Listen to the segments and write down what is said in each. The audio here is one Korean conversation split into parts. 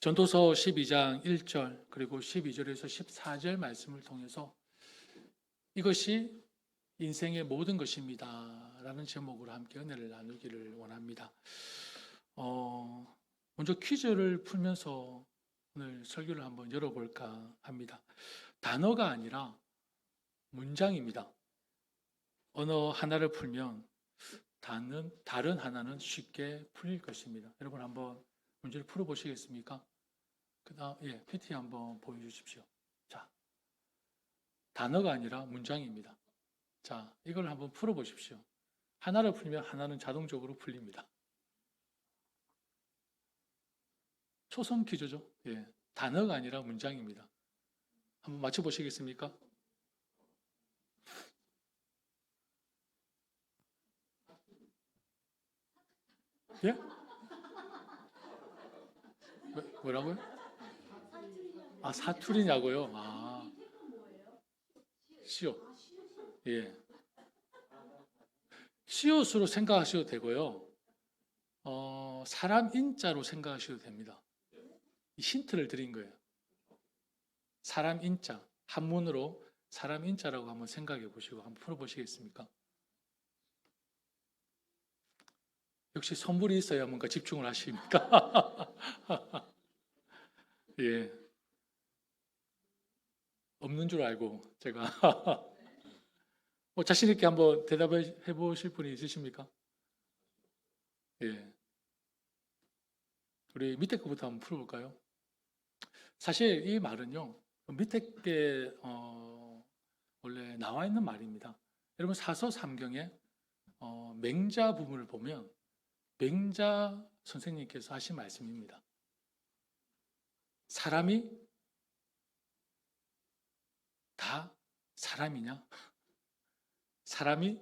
전도서 12장 1절 그리고 12절에서 14절 말씀을 통해서 이것이 인생의 모든 것입니다 라는 제목으로 함께 은혜를 나누기를 원합니다. 먼저 퀴즈를 풀면서 오늘 설교를 한번 열어볼까 합니다. 단어가 아니라 문장입니다. 언어 하나를 풀면 다른 하나는 쉽게 풀릴 것입니다. 여러분 한번 문제를 풀어보시겠습니까? 그다음 PT 한번 보여주십시오. 자, 단어가 아니라 문장입니다. 자, 이걸 한번 풀어보십시오. 하나를 풀면 하나는 자동적으로 풀립니다. 초성 퀴즈죠. 단어가 아니라 문장입니다. 한번 맞춰보시겠습니까? 예? 뭐라고요? 사투리냐고요? 시옷. 시옷으로 생각하셔도 되고요. 사람 인자로 생각하셔도 됩니다. 힌트를 드린 거예요. 사람 인자, 한문으로 사람 인자라고 한번 생각해 보시고 한번 풀어보시겠습니까? 역시 선물이 있어야 뭔가 집중을 하십니까? 예. 없는 줄 알고 제가 자신 있게 한번 대답해 보실 분이 있으십니까? 예. 우리 밑에 거부터 한번 풀어볼까요? 사실 이 말은요, 밑에 게 원래 나와 있는 말입니다. 여러분 사서 3경에 맹자 부분을 보면 맹자 선생님께서 하신 말씀입니다. 사람이 다 사람이냐? 사람이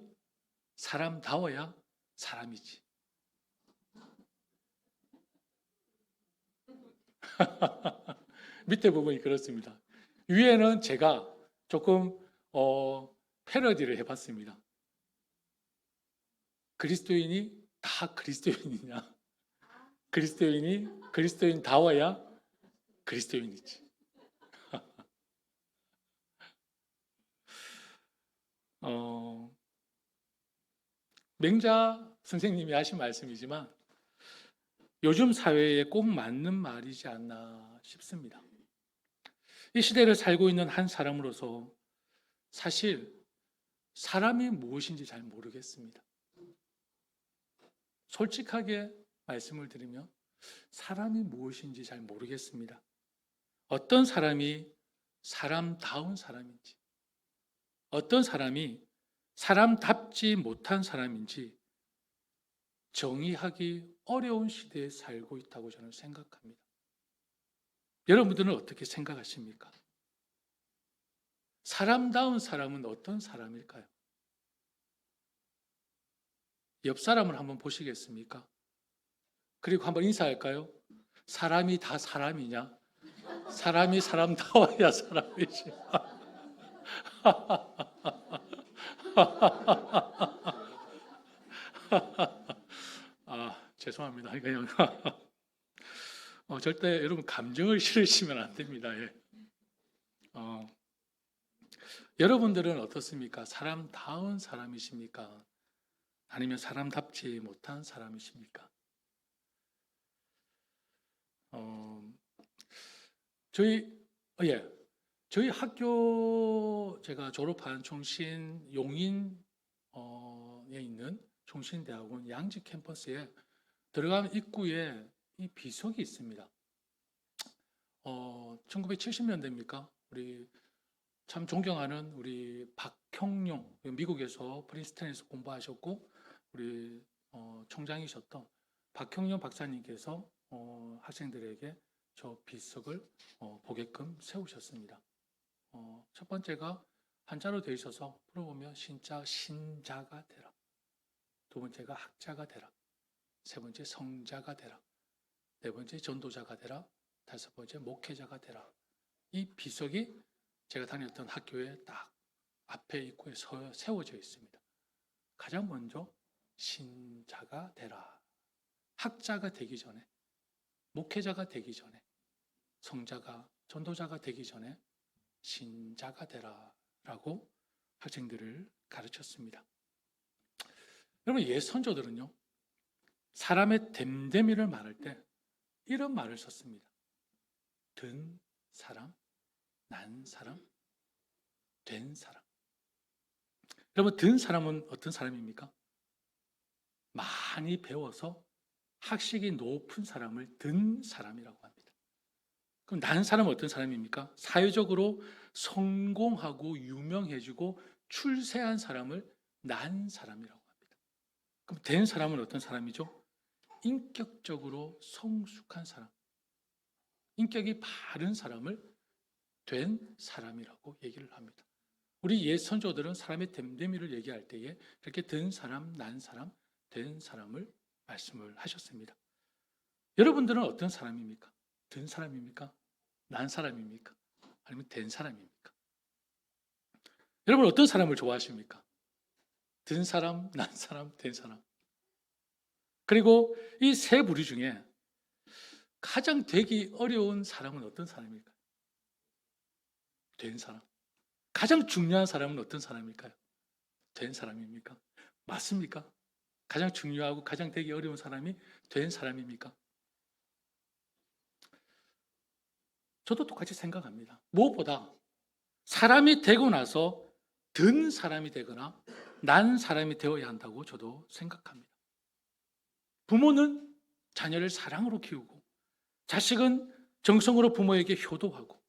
사람다워야 사람이지. 밑에 부분이 그렇습니다. 위에는 제가 조금 패러디를 해봤습니다. 그리스도인이 다 그리스도인이냐? 그리스도인이 그리스도인다워야 그리스도인이지. 맹자 선생님이 하신 말씀이지만 요즘 사회에 꼭 맞는 말이지 않나 싶습니다. 이 시대를 살고 있는 한 사람으로서 사실 사람이 무엇인지 잘 모르겠습니다. 솔직하게 말씀을 드리면 사람이 무엇인지 잘 모르겠습니다. 어떤 사람이 사람다운 사람인지, 어떤 사람이 사람답지 못한 사람인지 정의하기 어려운 시대에 살고 있다고 저는 생각합니다. 여러분들은 어떻게 생각하십니까? 사람다운 사람은 어떤 사람일까요? 옆 사람을 한번 보시겠습니까? 그리고 한번 인사할까요? 사람이 다 사람이냐? 사람이 사람다워야 사람이지. 죄송합니다. 그냥 절대 여러분 감정을 실으시면 안 됩니다. 여러분들은 어떻습니까? 사람다운 사람이십니까? 아니면 사람답지 못한 사람이십니까? 저희 학교 제가 졸업한 총신 용인에 있는 총신대학원 양지 캠퍼스에 들어가는 입구에 이 비석이 있습니다. 1970년대입니까? 우리 참 존경하는 우리 박형룡, 미국에서 프린스턴에서 공부하셨고 우리 총장이셨던 박형룡 박사님께서 학생들에게 저 비석을 보게끔 세우셨습니다. 첫 번째가 한자로 되어 있어서 풀어보면 신자가 되라. 두 번째가 학자가 되라. 세 번째 성자가 되라. 네 번째 전도자가 되라. 다섯 번째 목회자가 되라. 이 비석이 제가 다녔던 학교에 딱 앞에 입구에 세워져 있습니다. 가장 먼저 신자가 되라. 학자가 되기 전에, 목회자가 되기 전에 성자가 전도자가 되기 전에 신자가 되라라고 학생들을 가르쳤습니다. 여러분, 옛 선조들은요, 사람의 됨됨이를 말할 때 이런 말을 썼습니다. 든 사람, 난 사람, 된 사람. 여러분, 든 사람은 어떤 사람입니까? 많이 배워서 학식이 높은 사람을 든 사람이라고 합니다. 그럼 난 사람은 어떤 사람입니까? 사회적으로 성공하고 유명해지고 출세한 사람을 난 사람이라고 합니다. 그럼 된 사람은 어떤 사람이죠? 인격적으로 성숙한 사람, 인격이 바른 사람을 된 사람이라고 얘기를 합니다. 우리 옛 선조들은 사람의 됨됨이를 얘기할 때에 이렇게 된 사람, 난 사람, 된 사람을 말씀을 하셨습니다. 여러분들은 어떤 사람입니까? 된 사람입니까? 난 사람입니까? 아니면 된 사람입니까? 여러분 어떤 사람을 좋아하십니까? 된 사람, 난 사람, 된 사람. 그리고 이 세 부류 중에 가장 되기 어려운 사람은 어떤 사람일까요? 된 사람. 가장 중요한 사람은 어떤 사람일까요? 된 사람입니까? 맞습니까? 가장 중요하고 가장 되기 어려운 사람이 된 사람입니까? 저도 똑같이 생각합니다. 무엇보다 사람이 되고 나서 든 사람이 되거나 난 사람이 되어야 한다고 저도 생각합니다. 부모는 자녀를 사랑으로 키우고, 자식은 정성으로 부모에게 효도하고,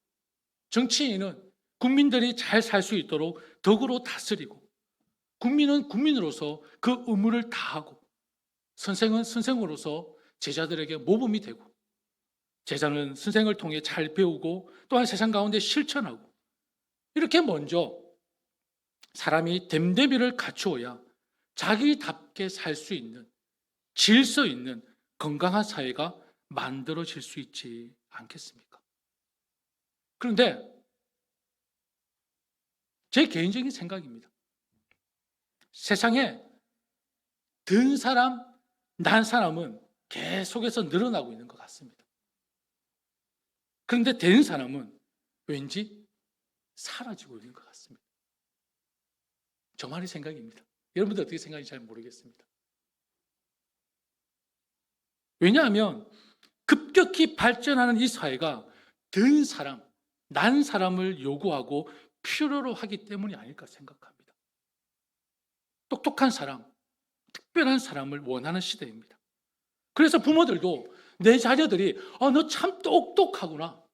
정치인은 국민들이 잘 살 수 있도록 덕으로 다스리고, 국민은 국민으로서 그 의무를 다하고, 선생은 선생으로서 제자들에게 모범이 되고, 제자는 선생을 통해 잘 배우고 또한 세상 가운데 실천하고, 이렇게 먼저 사람이 됨됨이를 갖추어야 자기답게 살 수 있는, 질서 있는 건강한 사회가 만들어질 수 있지 않겠습니까? 그런데 제 개인적인 생각입니다. 세상에 든 사람, 난 사람은 계속해서 늘어나고 있는 것 같습니다. 그런데 된 사람은 왠지 사라지고 있는 것 같습니다. 저만의 생각입니다. 여러분들 어떻게 생각하는지 잘 모르겠습니다. 왜냐하면 급격히 발전하는 이 사회가 든 사람, 난 사람을 요구하고 필요로 하기 때문이 아닐까 생각합니다. 똑똑한 사람, 특별한 사람을 원하는 시대입니다. 그래서 부모들도 내 자녀들이 너 참 똑똑하구나,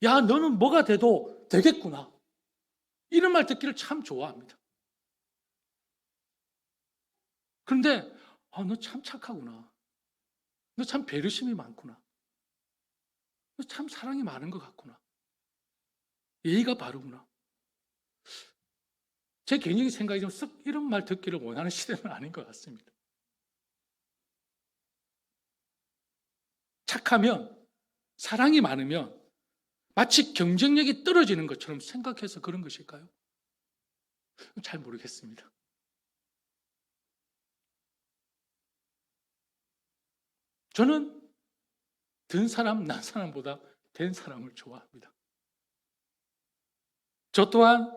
야 너는 뭐가 돼도 되겠구나, 이런 말 듣기를 참 좋아합니다. 그런데 너 참 착하구나, 너 참 배려심이 많구나, 너 참 사랑이 많은 것 같구나, 예의가 바르구나, 제 개인적인 생각이 좀 쓱 이런 말 듣기를 원하는 시대는 아닌 것 같습니다. 착하면, 사랑이 많으면 마치 경쟁력이 떨어지는 것처럼 생각해서 그런 것일까요? 잘 모르겠습니다. 저는 든 사람, 난 사람보다 된 사람을 좋아합니다. 저 또한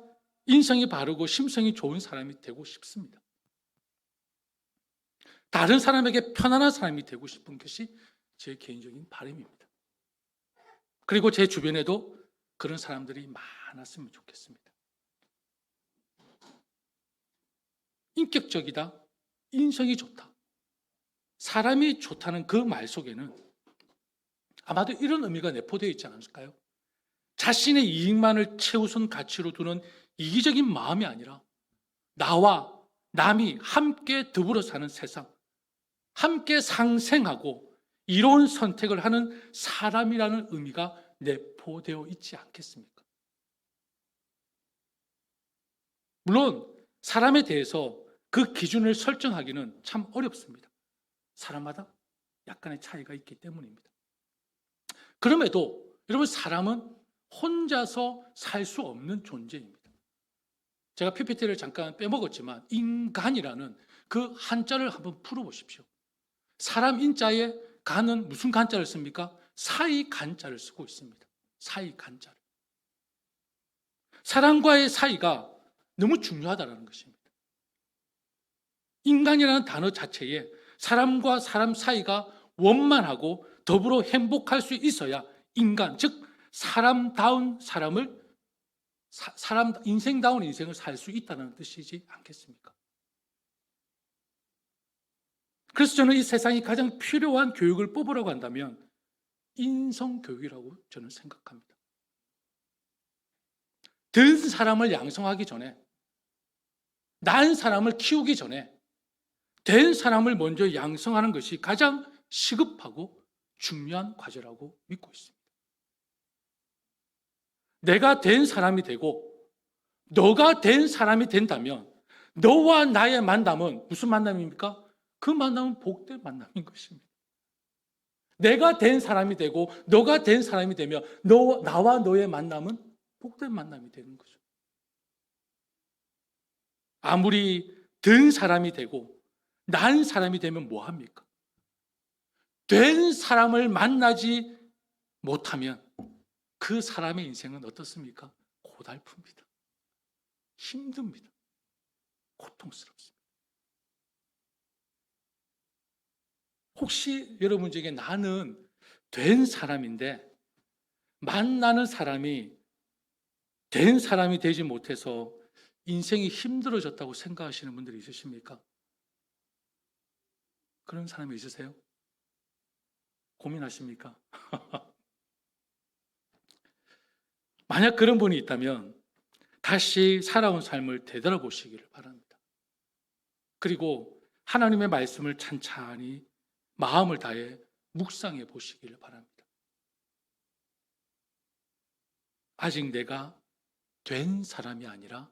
인성이 바르고 심성이 좋은 사람이 되고 싶습니다. 다른 사람에게 편안한 사람이 되고 싶은 것이 제 개인적인 바람입니다. 그리고 제 주변에도 그런 사람들이 많았으면 좋겠습니다. 인격적이다, 인성이 좋다, 사람이 좋다는 그 말 속에는 아마도 이런 의미가 내포되어 있지 않을까요? 자신의 이익만을 최우선 가치로 두는 이기적인 마음이 아니라 나와 남이 함께 더불어 사는 세상, 함께 상생하고 이로운 선택을 하는 사람이라는 의미가 내포되어 있지 않겠습니까? 물론 사람에 대해서 그 기준을 설정하기는 참 어렵습니다. 사람마다 약간의 차이가 있기 때문입니다. 그럼에도 여러분, 사람은 혼자서 살 수 없는 존재입니다. 제가 PPT를 잠깐 빼먹었지만 인간이라는 그 한자를 한번 풀어보십시오. 사람 인자에 간은 무슨 간자를 씁니까? 사이 간자를 쓰고 있습니다. 사이 간자를. 사람과의 사이가 너무 중요하다는 것입니다. 인간이라는 단어 자체에 사람과 사람 사이가 원만하고 더불어 행복할 수 있어야 인간, 즉 사람다운 삶을, 인생다운 인생을 살 수 있다는 뜻이지 않겠습니까? 그래서 저는 이 세상에 가장 필요한 교육을 뽑으라고 한다면 인성교육이라고 저는 생각합니다. 든 사람을 양성하기 전에, 난 사람을 키우기 전에 된 사람을 먼저 양성하는 것이 가장 시급하고 중요한 과제라고 믿고 있습니다. 내가 된 사람이 되고 너가 된 사람이 된다면 너와 나의 만남은 무슨 만남입니까? 그 만남은 복된 만남인 것입니다. 내가 된 사람이 되고 너가 된 사람이 되면 나와 너의 만남은 복된 만남이 되는 거죠. 아무리 된 사람이 되고 난 사람이 되면 뭐 합니까? 된 사람을 만나지 못하면 그 사람의 인생은 어떻습니까? 고달픕니다. 힘듭니다. 고통스럽습니다. 혹시 여러분 중에 나는 된 사람인데 만나는 사람이 된 사람이 되지 못해서 인생이 힘들어졌다고 생각하시는 분들이 있으십니까? 그런 사람이 있으세요? 고민하십니까? 만약 그런 분이 있다면 다시 살아온 삶을 되돌아보시기를 바랍니다. 그리고 하나님의 말씀을 찬찬히 마음을 다해 묵상해 보시기를 바랍니다. 아직 내가 된 사람이 아니라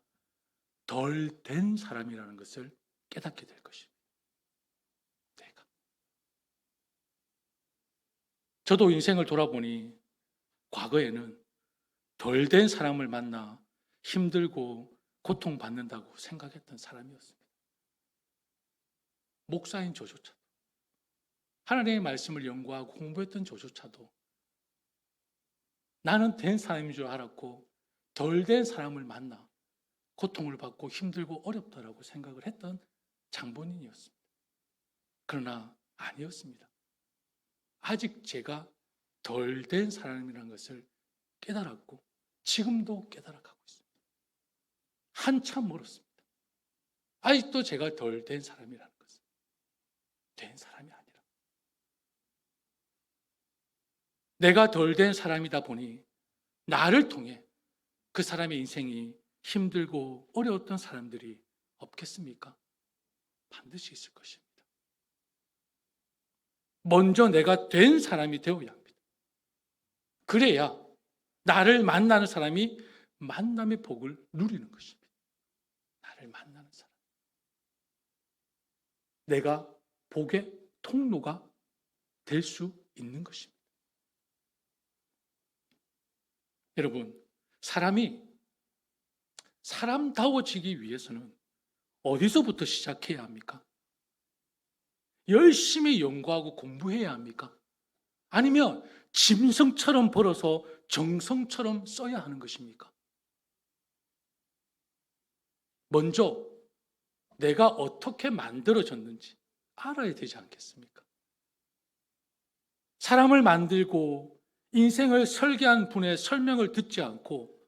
덜 된 사람이라는 것을 깨닫게 될 것입니다. 내가. 저도 인생을 돌아보니 과거에는 덜 된 사람을 만나 힘들고 고통받는다고 생각했던 사람이었습니다. 목사인 저조차도, 하나님의 말씀을 연구하고 공부했던 저조차도 나는 된 사람인 줄 알았고 덜 된 사람을 만나 고통을 받고 힘들고 어렵다라고 생각을 했던 장본인이었습니다. 그러나 아니었습니다. 아직 제가 덜 된 사람이라는 것을 깨달았고 지금도 깨달아가고 있습니다. 한참 멀었습니다. 아직도 제가 덜 된 사람이라는 것은 된 사람이 아니라 내가 덜 된 사람이다 보니 나를 통해 그 사람의 인생이 힘들고 어려웠던 사람들이 없겠습니까? 반드시 있을 것입니다. 먼저 내가 된 사람이 되어야 합니다. 그래야 나를 만나는 사람이 만남의 복을 누리는 것입니다. 나를 만나는 사람. 내가 복의 통로가 될 수 있는 것입니다. 여러분, 사람이 사람다워지기 위해서는 어디서부터 시작해야 합니까? 열심히 연구하고 공부해야 합니까? 아니면 짐승처럼 벌어서 정성처럼 써야 하는 것입니까? 먼저 내가 어떻게 만들어졌는지 알아야 되지 않겠습니까? 사람을 만들고 인생을 설계한 분의 설명을 듣지 않고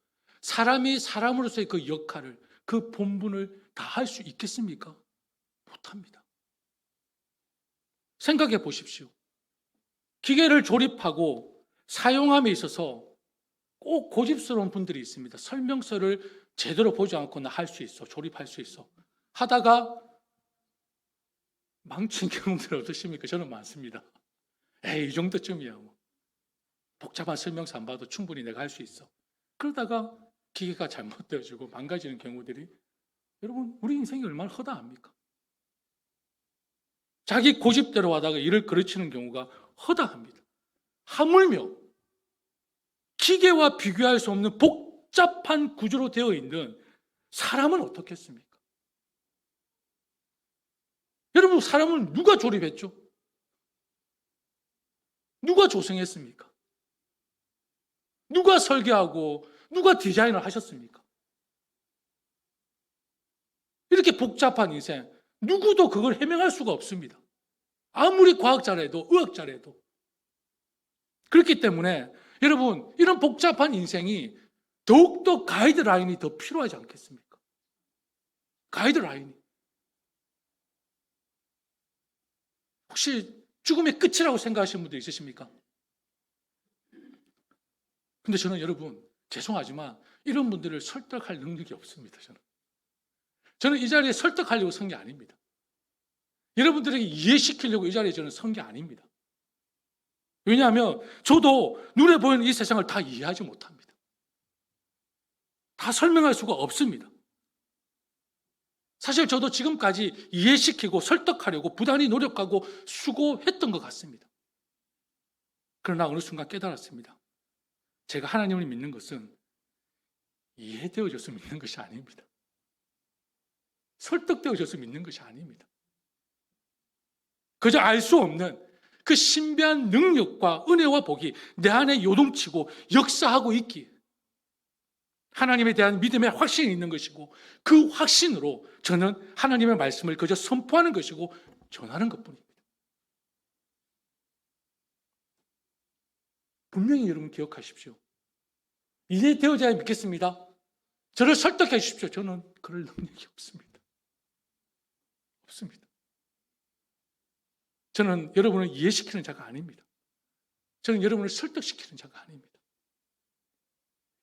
사람이 사람으로서의 그 역할을, 그 본분을 다 할 수 있겠습니까? 못합니다. 생각해 보십시오. 기계를 조립하고 사용함에 있어서 꼭 고집스러운 분들이 있습니다. 설명서를 제대로 보지 않고 나 할 수 있어, 조립할 수 있어 하다가 망친 경우들 어떠십니까? 저는 많습니다. 에이, 이 정도쯤이야. 뭐. 복잡한 설명서 안 봐도 충분히 내가 할 수 있어. 그러다가 기계가 잘못되어지고 망가지는 경우들이, 여러분, 우리 인생이 얼마나 허다합니까? 자기 고집대로 하다가 일을 그르치는 경우가 허다합니다. 하물며 기계와 비교할 수 없는 복잡한 구조로 되어 있는 사람은 어떻겠습니까? 여러분, 사람은 누가 조립했죠? 누가 조성했습니까? 누가 설계하고 누가 디자인을 하셨습니까? 이렇게 복잡한 인생, 누구도 그걸 해명할 수가 없습니다. 아무리 과학자라도 의학자라도. 그렇기 때문에 여러분, 이런 복잡한 인생이 더욱더 가이드라인이 더 필요하지 않겠습니까? 가이드라인이. 혹시 죽음의 끝이라고 생각하시는 분도 있으십니까? 근데 저는 여러분, 죄송하지만 이런 분들을 설득할 능력이 없습니다. 저는 이 자리에 설득하려고 선 게 아닙니다. 여러분들에게 이해시키려고 이 자리에 저는 선 게 아닙니다. 왜냐하면 저도 눈에 보이는 이 세상을 다 이해하지 못합니다. 다 설명할 수가 없습니다. 사실 저도 지금까지 이해시키고 설득하려고 부단히 노력하고 수고했던 것 같습니다. 그러나 어느 순간 깨달았습니다. 제가 하나님을 믿는 것은 이해되어져서 믿는 것이 아닙니다. 설득되어져서 믿는 것이 아닙니다. 그저 알 수 없는 그 신비한 능력과 은혜와 복이 내 안에 요동치고 역사하고 있기에 하나님에 대한 믿음의 확신이 있는 것이고, 그 확신으로 저는 하나님의 말씀을 그저 선포하는 것이고 전하는 것뿐입니다. 분명히 여러분 기억하십시오. 이해되어져야 믿겠습니다. 저를 설득해 주십시오. 저는 그럴 능력이 없습니다. 없습니다. 저는 여러분을 이해시키는 자가 아닙니다. 저는 여러분을 설득시키는 자가 아닙니다.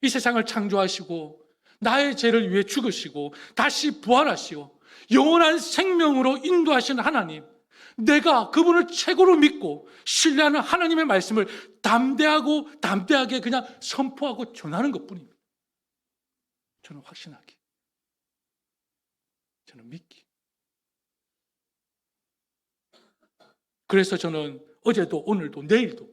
이 세상을 창조하시고 나의 죄를 위해 죽으시고 다시 부활하시고 영원한 생명으로 인도하시는 하나님, 내가 그분을 최고로 믿고 신뢰하는 하나님의 말씀을 담대하게 그냥 선포하고 전하는 것뿐입니다. 저는 확신하기, 저는 믿기. 그래서 저는 어제도 오늘도 내일도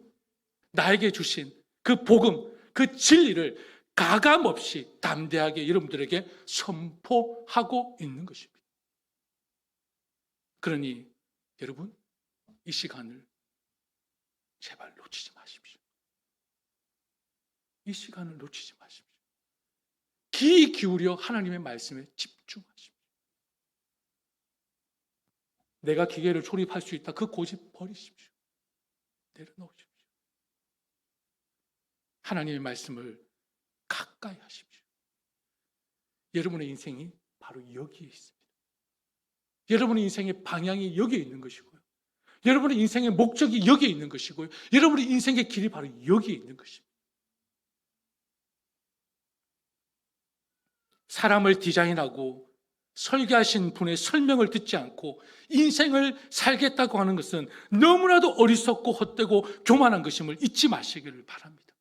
나에게 주신 그 복음, 그 진리를 가감없이 담대하게 여러분들에게 선포하고 있는 것입니다. 그러니 여러분, 이 시간을 제발 놓치지 마십시오. 이 시간을 놓치지 마십시오. 귀 기울여 하나님의 말씀에 집중하십시오. 내가 기계를 조립할 수 있다, 그 고집 버리십시오. 내려놓으십시오. 하나님의 말씀을 가까이 하십시오. 여러분의 인생이 바로 여기에 있습니다. 여러분의 인생의 방향이 여기에 있는 것이고요. 여러분의 인생의 목적이 여기에 있는 것이고요. 여러분의 인생의 길이 바로 여기에 있는 것입니다. 사람을 디자인하고 설계하신 분의 설명을 듣지 않고 인생을 살겠다고 하는 것은 너무나도 어리석고 헛되고 교만한 것임을 잊지 마시기를 바랍니다.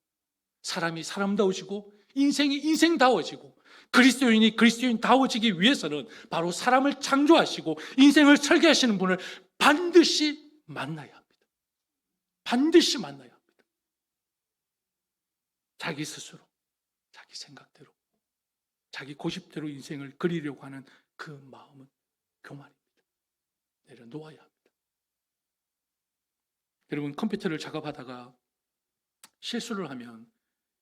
사람이 사람다워지고 인생이 인생다워지고 그리스도인이 그리스도인다워지기 위해서는 바로 사람을 창조하시고 인생을 설계하시는 분을 반드시 만나야 합니다. 반드시 만나야 합니다. 자기 스스로, 자기 생각대로, 자기 고집대로 인생을 그리려고 하는 그 마음은 교만입니다. 내려놓아야 합니다. 여러분, 컴퓨터를 작업하다가 실수를 하면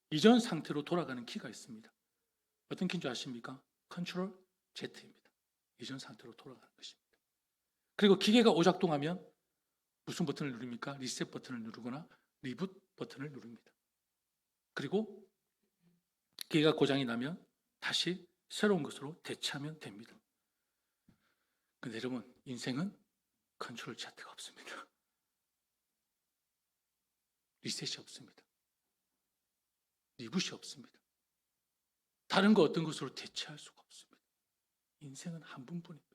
이전 상태로 돌아가는 키가 있습니다. 어떤 키인 줄 아십니까? 컨트롤 Z입니다. 이전 상태로 돌아가는 것입니다. 그리고 기계가 오작동하면 무슨 버튼을 누릅니까? 리셋 버튼을 누르거나 리부트 버튼을 누릅니다. 그리고 기계가 고장이 나면 다시 새로운 것으로 대체하면 됩니다. 그런데 여러분, 인생은 컨트롤 Z가 없습니다. 리셋이 없습니다. 리부트이 없습니다. 다른 거 어떤 것으로 대체할 수가 없습니다. 인생은 한 번뿐입니다.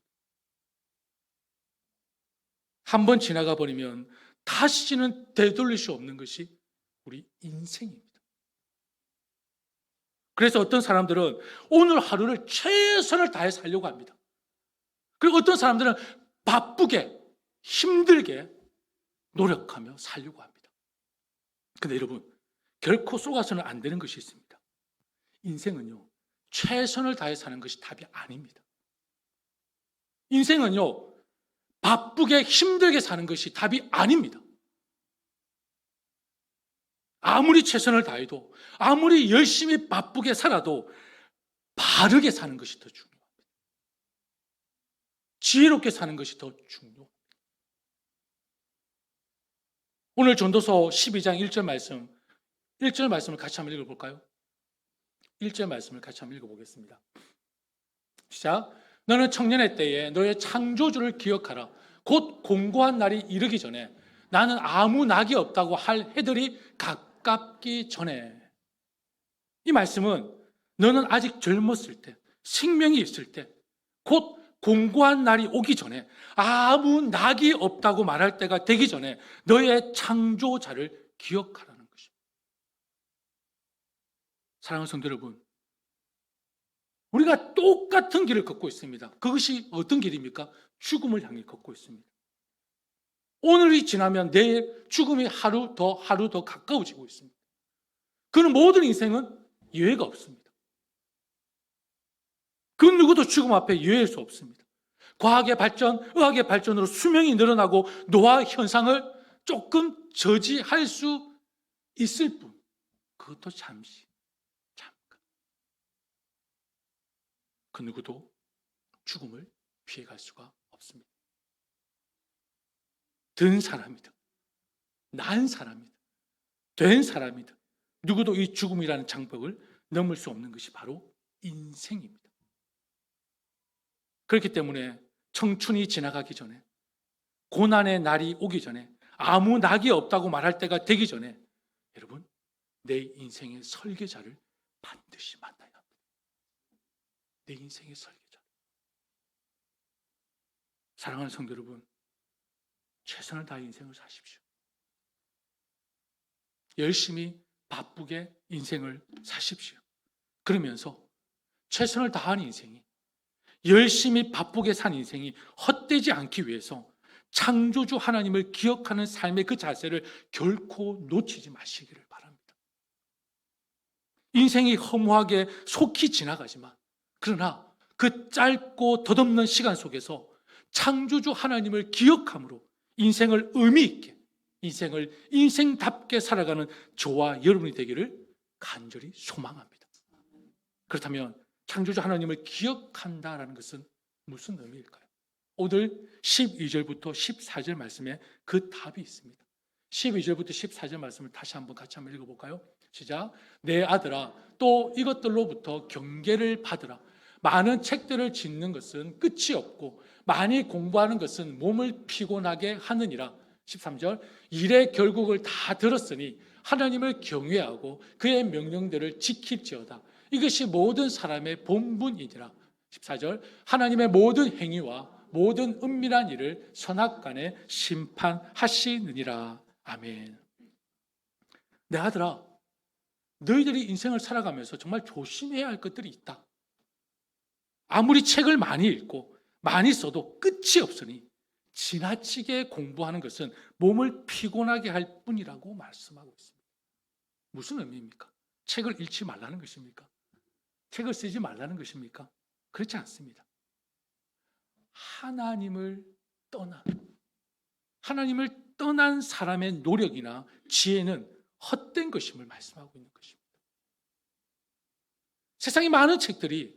한 번 지나가 버리면 다시는 되돌릴 수 없는 것이 우리 인생입니다. 그래서 어떤 사람들은 오늘 하루를 최선을 다해 살려고 합니다. 그리고 어떤 사람들은 바쁘게 힘들게 노력하며 살려고 합니다. 근데 여러분, 결코 속아서는 안 되는 것이 있습니다. 인생은요, 최선을 다해 사는 것이 답이 아닙니다. 인생은요, 바쁘게 힘들게 사는 것이 답이 아닙니다. 아무리 최선을 다해도, 아무리 열심히 바쁘게 살아도 바르게 사는 것이 더 중요합니다. 지혜롭게 사는 것이 더 중요합니다. 오늘 전도서 12장 1절 말씀, 1절 말씀을 같이 한번 읽어볼까요? 1절 말씀을 같이 한번 읽어보겠습니다. 시작. 너는 청년의 때에 너의 창조주를 기억하라. 곧 공고한 날이 이르기 전에 나는 아무 낙이 없다고 할 해들이 가깝기 전에. 이 말씀은 너는 아직 젊었을 때, 생명이 있을 때, 곧 공고한 날이 오기 전에, 아무 낙이 없다고 말할 때가 되기 전에 너의 창조자를 기억하라는 것입니다. 사랑하는 성도 여러분, 우리가 똑같은 길을 걷고 있습니다. 그것이 어떤 길입니까? 죽음을 향해 걷고 있습니다. 오늘이 지나면 내일 죽음이 하루 더 가까워지고 있습니다. 그는 모든 인생은 예외가 없습니다. 그 누구도 죽음 앞에 예외할 수 없습니다. 과학의 발전, 의학의 발전으로 수명이 늘어나고 노화 현상을 조금 저지할 수 있을 뿐, 그것도 잠시, 잠깐. 그 누구도 죽음을 피해갈 수가 없습니다. 든 사람이든 난 사람이든 된 사람이든 누구도 이 죽음이라는 장벽을 넘을 수 없는 것이 바로 인생입니다. 그렇기 때문에 청춘이 지나가기 전에, 고난의 날이 오기 전에, 아무 낙이 없다고 말할 때가 되기 전에 여러분, 내 인생의 설계자를 반드시 만나야 합니다. 내 인생의 설계자. 사랑하는 성도 여러분, 최선을 다해 인생을 사십시오. 열심히 바쁘게 인생을 사십시오. 그러면서 최선을 다한 인생이, 열심히 바쁘게 산 인생이 헛되지 않기 위해서 창조주 하나님을 기억하는 삶의 그 자세를 결코 놓치지 마시기를 바랍니다. 인생이 허무하게 속히 지나가지만, 그러나 그 짧고 덧없는 시간 속에서 창조주 하나님을 기억함으로 인생을 의미 있게, 인생을 인생답게 살아가는 저와 여러분이 되기를 간절히 소망합니다. 그렇다면 창조주 하나님을 기억한다라는 것은 무슨 의미일까요? 오늘 12절부터 14절 말씀에 그 답이 있습니다. 12절부터 14절 말씀을 다시 한번 같이 한번 읽어볼까요? 시작. 내 아들아, 또 이것들로부터 경계를 받으라. 많은 책들을 짓는 것은 끝이 없고 많이 공부하는 것은 몸을 피곤하게 하느니라. 13절. 일의 결국을 다 들었으니 하나님을 경외하고 그의 명령들을 지킬지어다. 이것이 모든 사람의 본분이니라. 14절. 하나님의 모든 행위와 모든 은밀한 일을 선악간에 심판하시느니라. 아멘. 내 아들아, 너희들이 인생을 살아가면서 정말 조심해야 할 것들이 있다. 아무리 책을 많이 읽고 많이 써도 끝이 없으니 지나치게 공부하는 것은 몸을 피곤하게 할 뿐이라고 말씀하고 있습니다. 무슨 의미입니까? 책을 읽지 말라는 것입니까? 책을 쓰지 말라는 것입니까? 그렇지 않습니다. 하나님을 떠난 사람의 노력이나 지혜는 헛된 것임을 말씀하고 있는 것입니다. 세상에 많은 책들이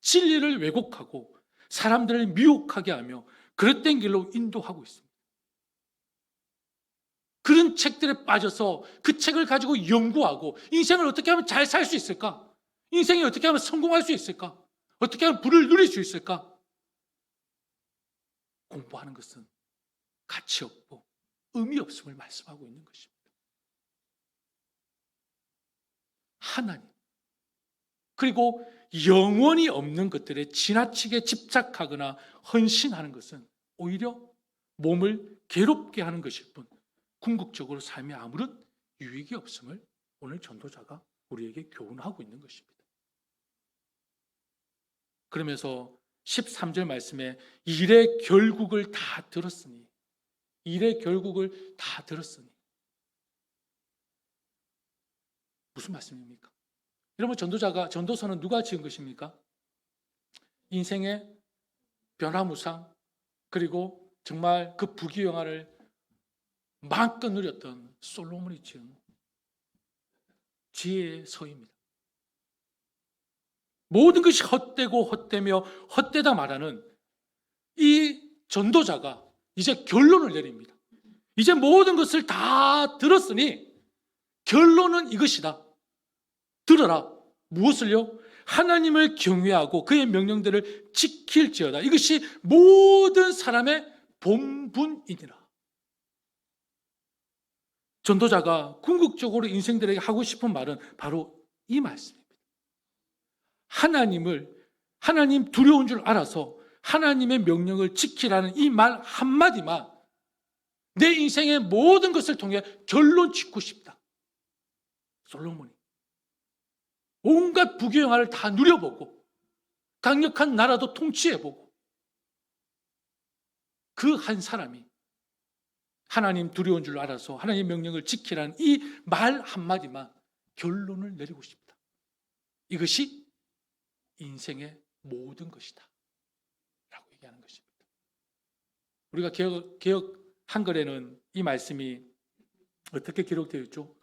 진리를 왜곡하고 사람들을 미혹하게 하며 그릇된 길로 인도하고 있습니다. 그런 책들에 빠져서 그 책을 가지고 연구하고 인생을 어떻게 하면 잘 살 수 있을까? 인생이 어떻게 하면 성공할 수 있을까? 어떻게 하면 부를 누릴 수 있을까? 공부하는 것은 가치 없고 의미 없음을 말씀하고 있는 것입니다. 하나님, 그리고 영원히 없는 것들에 지나치게 집착하거나 헌신하는 것은 오히려 몸을 괴롭게 하는 것일 뿐 궁극적으로 삶에 아무런 유익이 없음을 오늘 전도자가 우리에게 교훈하고 있는 것입니다. 그러면서 13절 말씀에 일의 결국을 다 들었으니, 일의 결국을 다 들었으니 무슨 말씀입니까? 여러분, 전도서는 누가 지은 것입니까? 인생의 변화무상, 그리고 정말 그 부귀영화를 마음껏 누렸던 솔로몬이 지은 지혜의 서입니다. 모든 것이 헛되고 헛되며 헛되다 말하는 이 전도자가 이제 결론을 내립니다. 이제 모든 것을 다 들었으니 결론은 이것이다. 들어라. 무엇을요? 하나님을 경외하고 그의 명령들을 지킬지어다. 이것이 모든 사람의 본분이니라. 전도자가 궁극적으로 인생들에게 하고 싶은 말은 바로 이 말씀입니다. 하나님 두려운 줄 알아서 하나님의 명령을 지키라는 이 말 한마디만 내 인생의 모든 것을 통해 결론 짓고 싶다. 솔로몬이 온갖 부귀영화를 다 누려보고 강력한 나라도 통치해보고 그 한 사람이 하나님 두려운 줄 알아서 하나님의 명령을 지키라는 이 말 한마디만 결론을 내리고 싶다. 이것이 인생의 모든 것이다 라고 얘기하는 것입니다. 우리가 개역 한글에는 이 말씀이 어떻게 기록되어 있죠?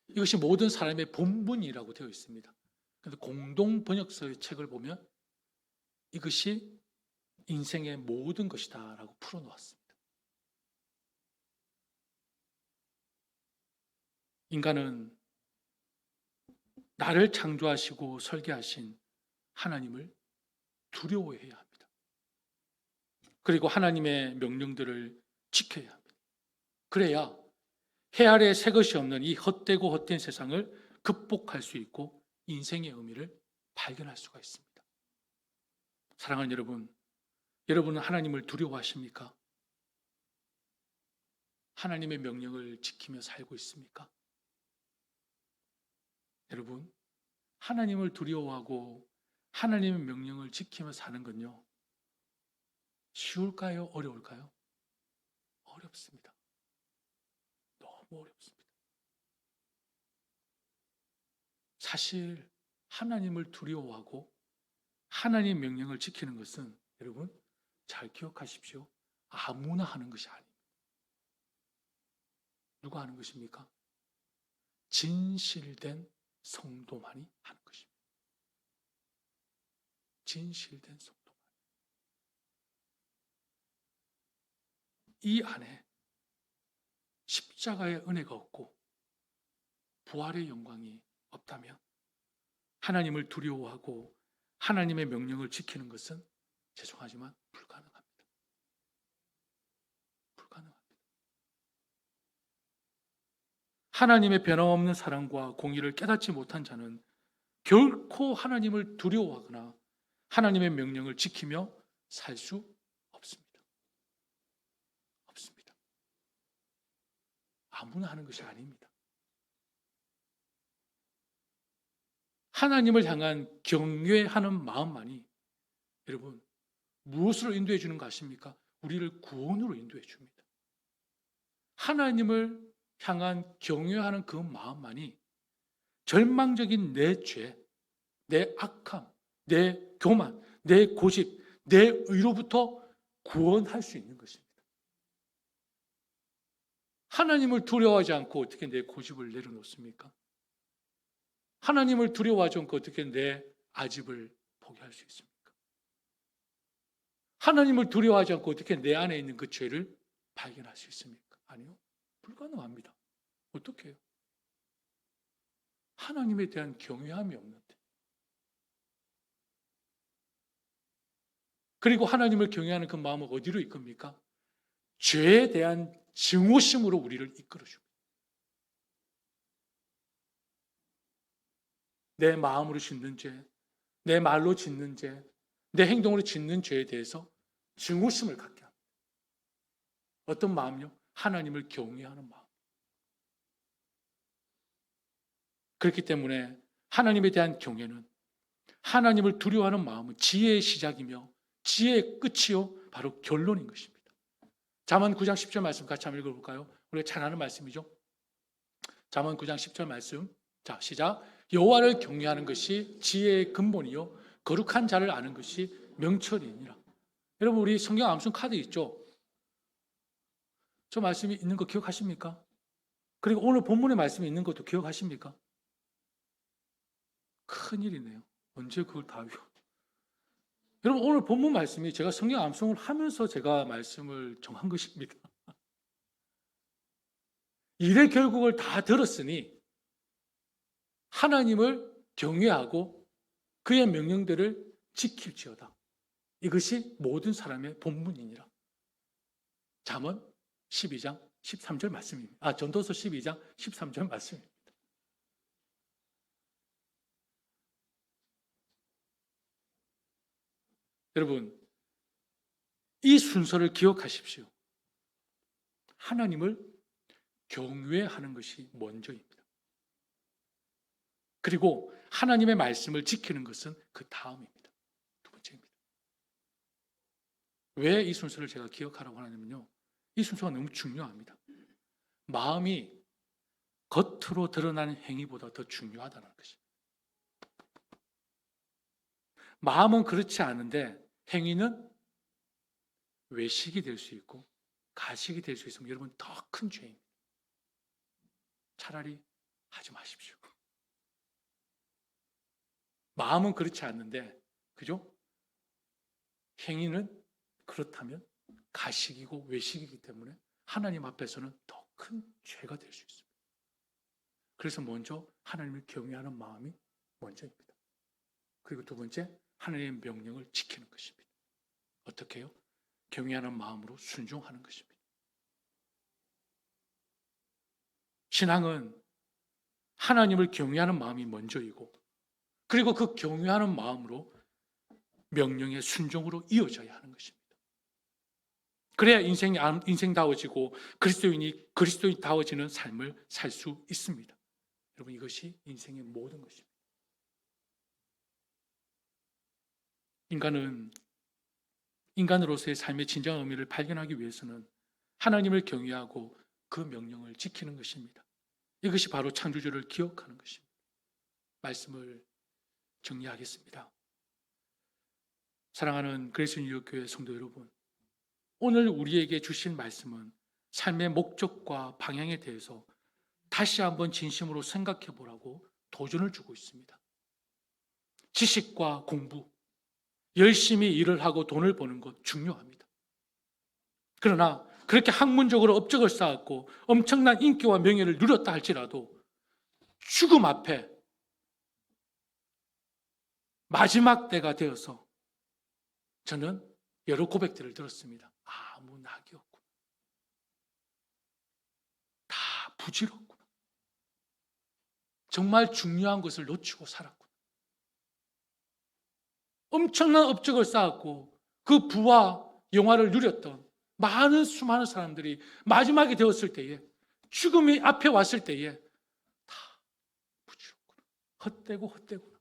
이것이 모든 사람의 본분이라고 되어 있습니다. 그런데 공동 번역서의 책을 보면 이것이 인생의 모든 것이다 라고 풀어놓았습니다. 인간은 나를 창조하시고 설계하신 하나님을 두려워해야 합니다. 그리고 하나님의 명령들을 지켜야 합니다. 그래야 해 아래 새 것이 없는 이 헛되고 헛된 세상을 극복할 수 있고 인생의 의미를 발견할 수가 있습니다. 사랑하는 여러분, 여러분은 하나님을 두려워하십니까? 하나님의 명령을 지키며 살고 있습니까? 여러분, 하나님을 두려워하고 하나님의 명령을 지키며 사는 건요, 쉬울까요? 어려울까요? 어렵습니다. 너무 어렵습니다. 사실 하나님을 두려워하고 하나님의 명령을 지키는 것은 여러분 잘 기억하십시오. 아무나 하는 것이 아닙니다. 누가 하는 것입니까? 진실된 성도만이 하는 것입니다. 진실된 성도만. 이 안에 십자가의 은혜가 없고 부활의 영광이 없다면 하나님을 두려워하고 하나님의 명령을 지키는 것은 죄송하지만 불가능합니다. 불가능합니다. 하나님의 변함없는 사랑과 공의를 깨닫지 못한 자는 결코 하나님을 두려워하거나 하나님의 명령을 지키며 살 수 없습니다. 없습니다. 아무나 하는 것이 아닙니다. 하나님을 향한 경외하는 마음만이 여러분 무엇으로 인도해 주는 거 아십니까? 우리를 구원으로 인도해 줍니다. 하나님을 향한 경외하는 그 마음만이 절망적인 내 죄, 내 악함, 내 교만, 내 고집, 내 의로부터 구원할 수 있는 것입니다. 하나님을 두려워하지 않고 어떻게 내 고집을 내려놓습니까? 하나님을 두려워하지 않고 어떻게 내 아집을 포기할 수 있습니까? 하나님을 두려워하지 않고 어떻게 내 안에 있는 그 죄를 발견할 수 있습니까? 아니요. 불가능합니다. 어떻게 해요? 하나님에 대한 경외함이 없는데. 그리고 하나님을 경외하는 그 마음을 어디로 이끕니까? 죄에 대한 증오심으로 우리를 이끌어줍니다. 내 마음으로 짓는 죄, 내 말로 짓는 죄, 내 행동으로 짓는 죄에 대해서 증오심을 갖게 합니다. 어떤 마음요? 하나님을 경외하는 마음. 그렇기 때문에 하나님에 대한 경외는 하나님을 두려워하는 마음은 지혜의 시작이며 지혜의 끝이요 바로 결론인 것입니다. 잠언 9장 10절 말씀 같이 한번 읽어볼까요? 우리가 잘 아는 말씀이죠. 잠언 9장 10절 말씀. 자, 시작. 여호와를 경외하는 것이 지혜의 근본이요 거룩한 자를 아는 것이 명철이니라. 여러분 우리 성경 암송 카드 있죠? 저 말씀이 있는 거 기억하십니까? 그리고 오늘 본문의 말씀이 있는 것도 기억하십니까? 큰일이네요. 언제 그걸 다 외워? 여러분, 오늘 본문 말씀이 제가 성경 암송을 하면서 제가 말씀을 정한 것입니다. 일의 결국을 다 들었으니 하나님을 경외하고 그의 명령들을 지킬지어다. 이것이 모든 사람의 본문이니라. 잠언 12장 13절 말씀입니다. 전도서 12장 13절 말씀입니다. 여러분, 이 순서를 기억하십시오. 하나님을 경외하는 것이 먼저입니다. 그리고 하나님의 말씀을 지키는 것은 그 다음입니다. 두 번째입니다. 왜 이 순서를 제가 기억하라고 하냐면요, 이 순서가 너무 중요합니다. 마음이 겉으로 드러나는 행위보다 더 중요하다는 것입니다. 마음은 그렇지 않은데 행위는 외식이 될 수 있고 가식이 될 수 있으면 여러분 더 큰 죄입니다. 차라리 하지 마십시오. 마음은 그렇지 않는데, 그죠? 행위는 그렇다면 가식이고 외식이기 때문에 하나님 앞에서는 더 큰 죄가 될 수 있습니다. 그래서 먼저 하나님을 경외하는 마음이 먼저입니다. 그리고 두 번째, 하나님의 명령을 지키는 것입니다. 어떻게 해요? 경외하는 마음으로 순종하는 것입니다. 신앙은 하나님을 경외하는 마음이 먼저이고, 그리고 그 경외하는 마음으로 명령의 순종으로 이어져야 하는 것입니다. 그래야 인생다워지고 그리스도인이 그리스도인다워지는 삶을 살 수 있습니다. 여러분, 이것이 인생의 모든 것입니다. 인간은 인간으로서의 삶의 진정한 의미를 발견하기 위해서는 하나님을 경외하고 그 명령을 지키는 것입니다. 이것이 바로 창조주를 기억하는 것입니다. 말씀을 정리하겠습니다. 사랑하는 그리스도 인류교회 성도 여러분, 오늘 우리에게 주신 말씀은 삶의 목적과 방향에 대해서 다시 한번 진심으로 생각해 보라고 도전을 주고 있습니다. 지식과 공부, 열심히 일을 하고 돈을 버는 것 중요합니다. 그러나 그렇게 학문적으로 업적을 쌓았고 엄청난 인기와 명예를 누렸다 할지라도 죽음 앞에 마지막 때가 되어서 저는 여러 고백들을 들었습니다. 아무 낙이 없구나. 다 부질없구나. 정말 중요한 것을 놓치고 살았구나. 엄청난 업적을 쌓았고 그 부와 영화를 누렸던 수많은 사람들이 마지막이 되었을 때에, 죽음이 앞에 왔을 때에 다 부질없구나. 헛되구나.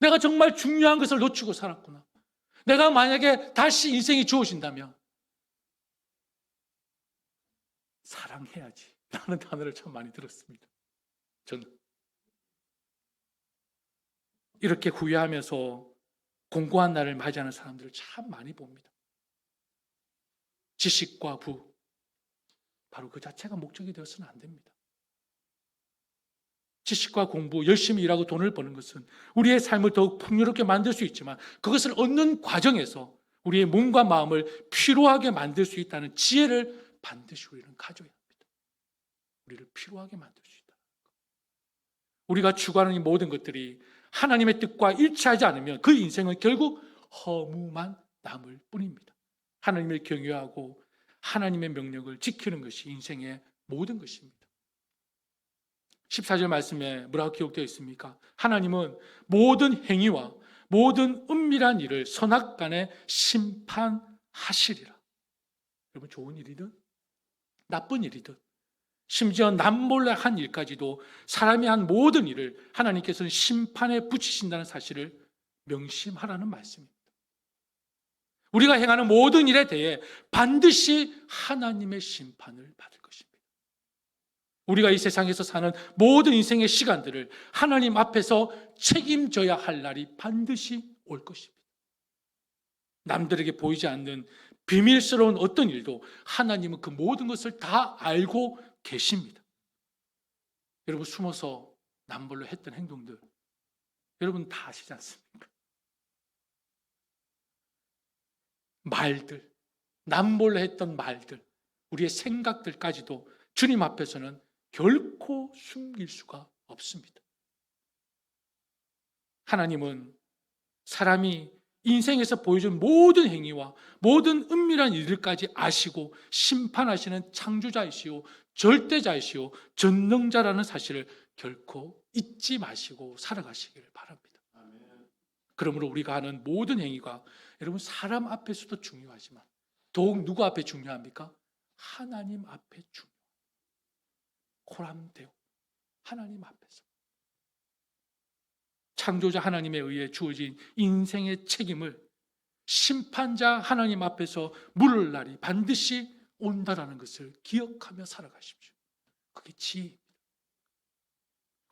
내가 정말 중요한 것을 놓치고 살았구나. 내가 만약에 다시 인생이 주어진다면 사랑해야지 라는 단어를 참 많이 들었습니다. 저는 이렇게 후회하면서 공고한 날을 맞이하는 사람들을 참 많이 봅니다. 지식과 부, 바로 그 자체가 목적이 되어서는 안 됩니다. 지식과 공부, 열심히 일하고 돈을 버는 것은 우리의 삶을 더욱 풍요롭게 만들 수 있지만, 그것을 얻는 과정에서 우리의 몸과 마음을 피로하게 만들 수 있다는 지혜를 반드시 우리는 가져야 합니다. 우리를 피로하게 만들 수 있다. 우리가 추구하는 이 모든 것들이 하나님의 뜻과 일치하지 않으면 그 인생은 결국 허무만 남을 뿐입니다. 하나님을 경외하고 하나님의 명령을 지키는 것이 인생의 모든 것입니다. 14절 말씀에 뭐라고 기록되어 있습니까? 하나님은 모든 행위와 모든 은밀한 일을 선악간에 심판하시리라. 여러분, 좋은 일이든 나쁜 일이든 심지어 남몰래 한 일까지도 사람이 한 모든 일을 하나님께서는 심판에 붙이신다는 사실을 명심하라는 말씀입니다. 우리가 행하는 모든 일에 대해 반드시 하나님의 심판을 받을 것입니다. 우리가 이 세상에서 사는 모든 인생의 시간들을 하나님 앞에서 책임져야 할 날이 반드시 올 것입니다. 남들에게 보이지 않는 비밀스러운 어떤 일도 하나님은 그 모든 것을 다 알고 계십니다. 여러분 숨어서 남몰래 했던 행동들 여러분 다 아시지 않습니까? 말들, 남몰래 했던 말들, 우리의 생각들까지도 주님 앞에서는 결코 숨길 수가 없습니다. 하나님은 사람이 인생에서 보여준 모든 행위와 모든 은밀한 일들까지 아시고 심판하시는 창조자이시오 절대자이시오 전능자라는 사실을 결코 잊지 마시고 살아가시기를 바랍니다. 그러므로 우리가 하는 모든 행위가 여러분 사람 앞에서도 중요하지만 더욱 누구 앞에 중요합니까? 하나님 앞에 중요합니다. 코람데오 하나님 앞에서 창조자 하나님에 의해 주어진 인생의 책임을 심판자 하나님 앞에서 물을 날이 반드시 온다라는 것을 기억하며 살아가십시오. 그게 지혜입니다.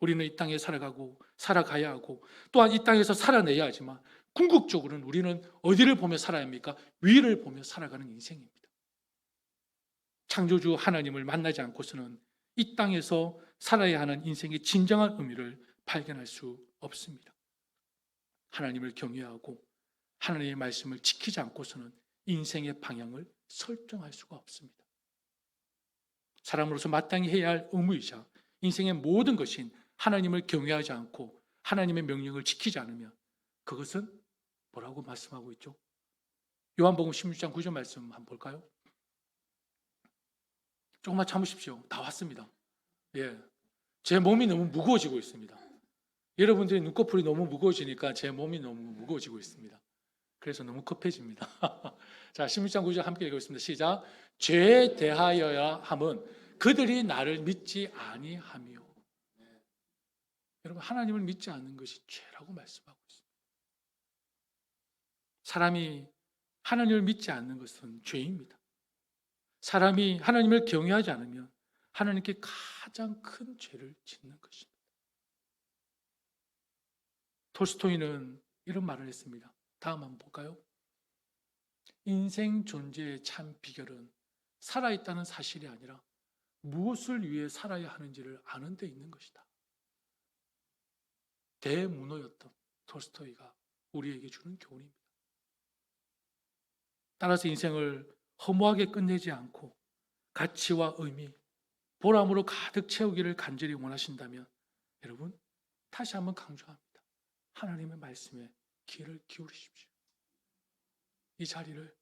우리는 이 땅에 살아가야 하고 또한 이 땅에서 살아내야 하지만 궁극적으로는 우리는 어디를 보며 살아야 합니까? 위를 보며 살아가는 인생입니다. 창조주 하나님을 만나지 않고서는 이 땅에서 살아야 하는 인생의 진정한 의미를 발견할 수 없습니다. 하나님을 경외하고 하나님의 말씀을 지키지 않고서는 인생의 방향을 설정할 수가 없습니다. 사람으로서 마땅히 해야 할 의무이자 인생의 모든 것인 하나님을 경외하지 않고 하나님의 명령을 지키지 않으면 그것은 뭐라고 말씀하고 있죠? 요한복음 16장 9절 말씀 한번 볼까요? 조금만 참으십시오. 다 왔습니다. 제 몸이 너무 무거워지고 있습니다. 여러분들의 눈꺼풀이 너무 무거워지니까 제 몸이 너무 무거워지고 있습니다. 그래서 너무 급해집니다. 자, 16장 9절 함께 읽겠습니다. 시작. 죄에 대하여야 함은 그들이 나를 믿지 아니하며. 여러분 하나님을 믿지 않는 것이 죄라고 말씀하고 있습니다. 사람이 하나님을 믿지 않는 것은 죄입니다. 사람이 하나님을 경외하지 않으면 하나님께 가장 큰 죄를 짓는 것입니다. 톨스토이는 이런 말을 했습니다. 다음 한번 볼까요? 인생 존재의 참 비결은 살아있다는 사실이 아니라 무엇을 위해 살아야 하는지를 아는 데 있는 것이다. 대문호였던 톨스토이가 우리에게 주는 교훈입니다. 따라서 인생을 허무하게 끝내지 않고 가치와 의미, 보람으로 가득 채우기를 간절히 원하신다면 여러분 다시 한번 강조합니다. 하나님의 말씀에 귀를 기울이십시오. 이 자리를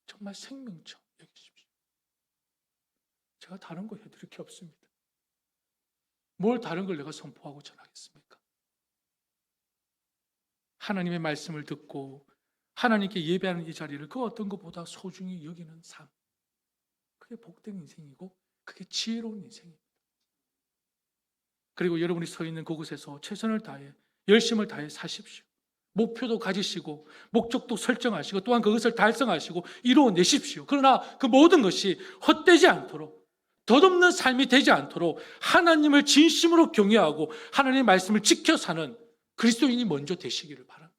정말 생명처럼 여기십시오. 제가 다른 거 해드릴 게 없습니다. 뭘 다른 걸 내가 선포하고 전하겠습니까? 하나님의 말씀을 듣고 하나님께 예배하는 이 자리를 그 어떤 것보다 소중히 여기는 삶, 그게 복된 인생이고 그게 지혜로운 인생입니다. 그리고 여러분이 서 있는 그곳에서 최선을 다해 열심을 다해 사십시오. 목표도 가지시고 목적도 설정하시고 또한 그것을 달성하시고 이루어내십시오. 그러나 그 모든 것이 헛되지 않도록 덧없는 삶이 되지 않도록 하나님을 진심으로 경외하고 하나님의 말씀을 지켜 사는 그리스도인이 먼저 되시기를 바랍니다.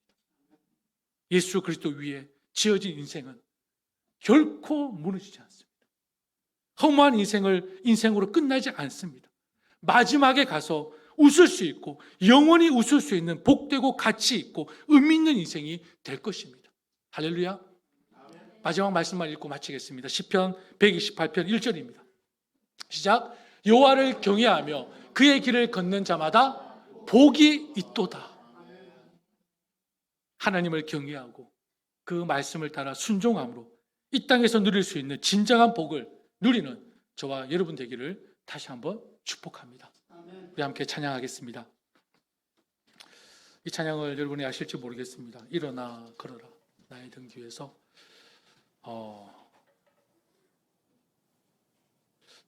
예수 그리스도 위에 지어진 인생은 결코 무너지지 않습니다. 허무한 인생으로 끝나지 않습니다. 마지막에 가서 웃을 수 있고 영원히 웃을 수 있는 복되고 가치 있고 의미 있는 인생이 될 것입니다. 할렐루야. 마지막 말씀만 읽고 마치겠습니다. 시편 128편 1절입니다. 시작. 여호와를 경외하며 그의 길을 걷는 자마다 복이 있도다. 하나님을 경외하고 그 말씀을 따라 순종함으로 이 땅에서 누릴 수 있는 진정한 복을 누리는 저와 여러분 되기를 다시 한번 축복합니다. 우리 함께 찬양하겠습니다. 이 찬양을 여러분이 아실지 모르겠습니다. 일어나 걸어라 나의 등 뒤에서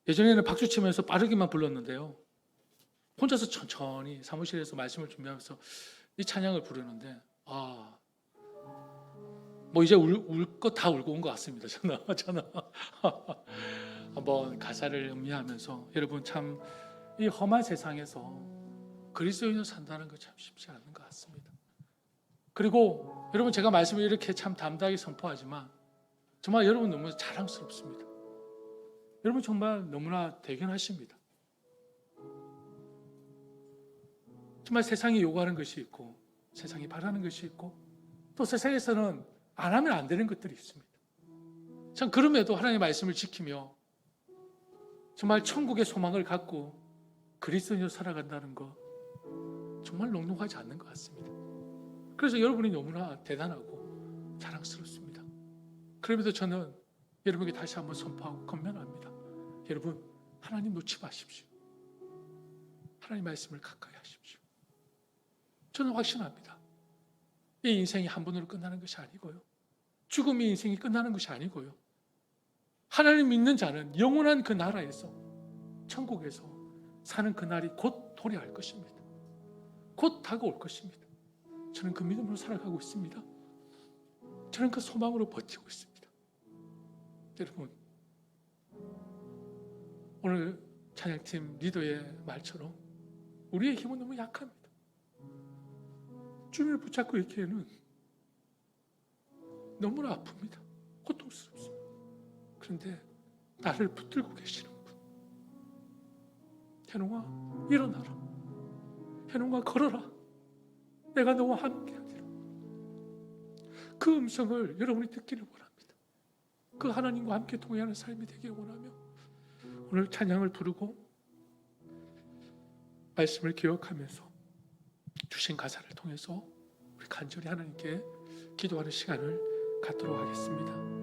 예전에는 박수 치면서 빠르게만 불렀는데요. 혼자서 천천히 사무실에서 말씀을 준비하면서 이 찬양을 부르는데 뭐 이제 울 거 다 울고 온 것 같습니다. 저는 한번 가사를 음미하면서 여러분 참 이 험한 세상에서 그리스도인으로 산다는 거 참 쉽지 않은 것 같습니다. 그리고 여러분 제가 말씀을 이렇게 참 담대하게 선포하지만 정말 여러분 너무 자랑스럽습니다. 여러분 정말 너무나 대견하십니다. 정말 세상이 요구하는 것이 있고 세상이 바라는 것이 있고 또 세상에서는 안 하면 안 되는 것들이 있습니다. 참 그럼에도 하나님의 말씀을 지키며 정말 천국의 소망을 갖고 그리스도인으로 살아간다는 것 정말 넉넉하지 않는 것 같습니다. 그래서 여러분이 너무나 대단하고 자랑스럽습니다. 그럼에도 저는 여러분에게 다시 한번 선포하고 건면합니다. 여러분 하나님 놓지 마십시오. 하나님 말씀을 가까이 하십시오. 저는 확신합니다. 이 인생이 한 번으로 끝나는 것이 아니고요. 죽음이 인생이 끝나는 것이 아니고요. 하나님 믿는 자는 영원한 그 나라에서 천국에서 사는 그날이 곧 도래할 것입니다. 곧 다가올 것입니다. 저는 그 믿음으로 살아가고 있습니다. 저는 그 소망으로 버티고 있습니다. 여러분 오늘 찬양팀 리더의 말처럼 우리의 힘은 너무 약합니다. 주님을 붙잡고 있기에는 너무나 아픕니다. 고통스럽습니다. 그런데 나를 붙들고 계시는 분, 현웅아 일어나라, 현웅아 걸어라, 내가 너와 함께하리라. 그 음성을 여러분이 듣기를 원합니다. 그 하나님과 함께 동행하는 삶이 되길 원하며 오늘 찬양을 부르고 말씀을 기억하면서 주신 가사를 통해서 우리 간절히 하나님께 기도하는 시간을 갖도록 하겠습니다.